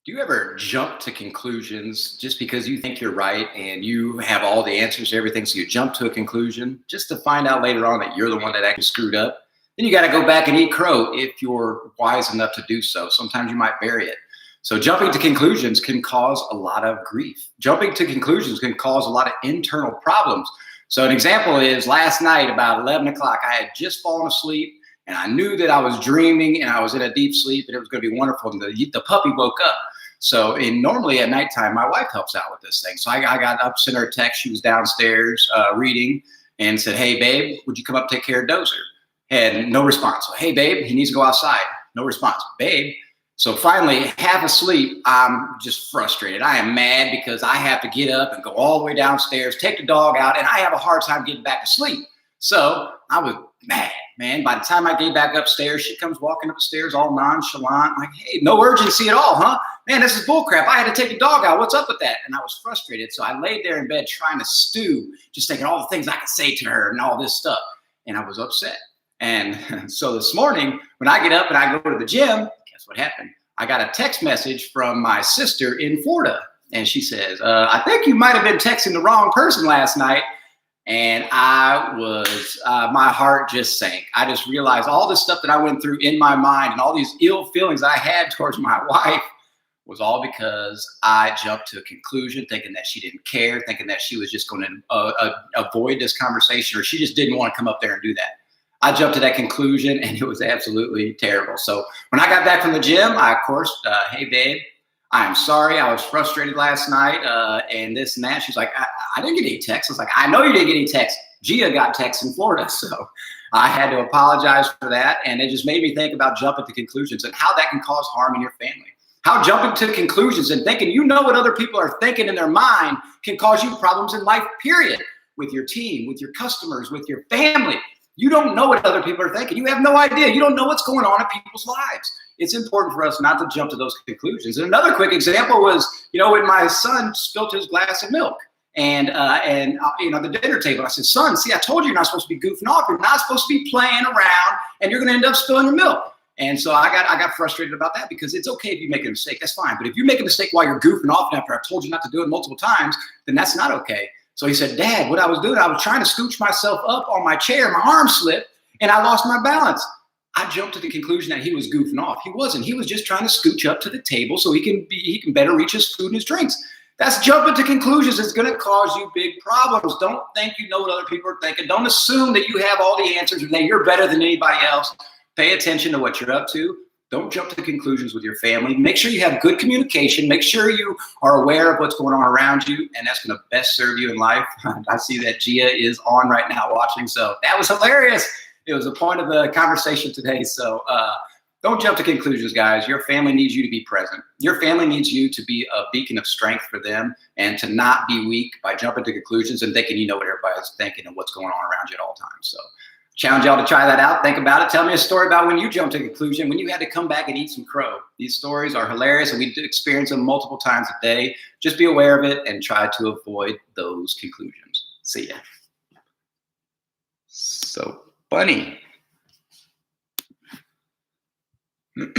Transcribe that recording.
Do you ever jump to conclusions just because you think you're right and you have all the answers to everything? So you jump to a conclusion just to find out later on that you're the one that actually screwed up. Then you got to go back and eat crow if you're wise enough to do so. Sometimes you might bury it. So jumping to conclusions can cause a lot of grief. Jumping to conclusions can cause a lot of internal problems. So an example is last night about 11 o'clock, I had just fallen asleep and I knew that I was dreaming and I was in a deep sleep and it was going to be wonderful. And the puppy woke up. So normally at nighttime, my wife helps out with this thing. So I got up, sent her a text. She was downstairs reading and said, "Hey, babe, would you come up take care of Dozer?" And no response. So, "Hey, babe, he needs to go outside." No response. "Babe." So finally, half asleep, I'm just frustrated. I am mad because I have to get up and go all the way downstairs, take the dog out, and I have a hard time getting back to sleep. So I was mad, man. By the time I get back upstairs, she comes walking up the stairs all nonchalant. I'm like, "Hey, no urgency at all, huh? Man, this is bullcrap. I had to take the dog out. What's up with that?" And I was frustrated. So I laid there in bed trying to stew, just thinking all the things I could say to her and all this stuff. And I was upset. And so this morning, when I get up and I go to the gym, guess what happened? I got a text message from my sister in Florida. And she says, "I think you might have been texting the wrong person last night." And I was, my heart just sank. I just realized all the stuff that I went through in my mind and all these ill feelings I had towards my wife was all because I jumped to a conclusion thinking that she didn't care, thinking that she was just going to avoid this conversation, or she just didn't want to come up there and do that. I jumped to that conclusion and it was absolutely terrible. So when I got back from the gym, I, of course, "Hey, babe, I'm sorry. I was frustrated last night and this and that." She's like, I didn't get any texts. I was like, "I know you didn't get any texts. Gia got texts in Florida." So I had to apologize for that. And it just made me think about jumping to conclusions and how that can cause harm in your family. How jumping to conclusions and thinking you know what other people are thinking in their mind can cause you problems in life, period, with your team, with your customers, with your family. You don't know what other people are thinking. You have no idea. You don't know what's going on in people's lives. It's important for us not to jump to those conclusions. And another quick example was, when my son spilled his glass of milk and the dinner table, I said, "Son, see, I told you you're not supposed to be goofing off. You're not supposed to be playing around and you're going to end up spilling your milk." And so I got frustrated about that because it's okay if you make a mistake. That's fine. But if you make a mistake while you're goofing off and after I've told you not to do it multiple times, then that's not okay. So he said, "Dad, what I was doing, I was trying to scooch myself up on my chair. My arm slipped and I lost my balance." I jumped to the conclusion that he was goofing off. He wasn't. He was just trying to scooch up to the table so he can better reach his food and his drinks. That's jumping to conclusions. It's going to cause you big problems. Don't think you know what other people are thinking. Don't assume that you have all the answers and that you're better than anybody else. Pay attention to what you're up to. Don't jump to conclusions with your family. Make sure you have good communication. Make sure you are aware of what's going on around you, and that's going to best serve you in life. I see that Gia is on right now watching, so that was hilarious. It was a point of the conversation today. So don't jump to conclusions, guys. Your family needs you to be present. Your family needs you to be a beacon of strength for them and to not be weak by jumping to conclusions and thinking you know what everybody's thinking and what's going on around you at all times. So challenge y'all to try that out. Think about it. Tell me a story about when you jumped to a conclusion, when you had to come back and eat some crow. These stories are hilarious, and we do experience them multiple times a day. Just be aware of it and try to avoid those conclusions. See ya. So funny.